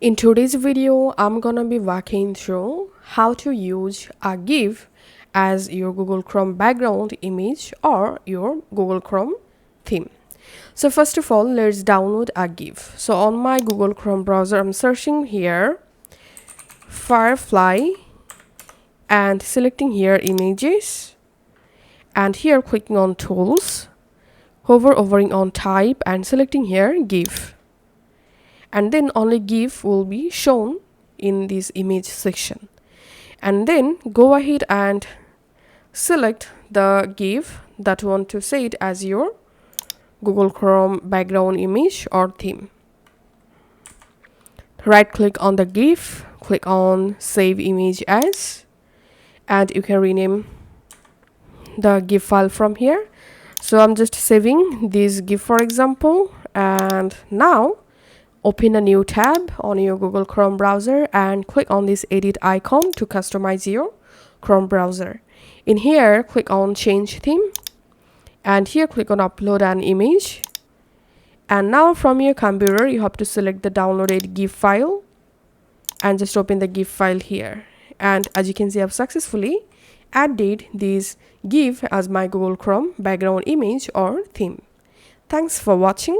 In today's video, I'm gonna be walking through how to use a GIF as your Google Chrome background image or your Google Chrome theme. So first of all, let's download a GIF. So on my Google Chrome browser, I'm searching here Firefly and selecting here images, and here clicking on tools, hovering on type and selecting here GIF. And then only GIF will be shown in this image section. And then go ahead and select the GIF that you want to set as your Google Chrome background image or theme. Right click on the GIF, click on save image as, and you can rename the GIF file from here. So I'm just saving this GIF for example, and now open a new tab on your Google Chrome browser and click on this edit icon to customize your Chrome browser. In here, click on change theme, and here click on upload an image. And now from your computer, you have to select the downloaded GIF file and just open the GIF file here. And as you can see, I've successfully added this GIF as my Google Chrome background image or theme. Thanks for watching.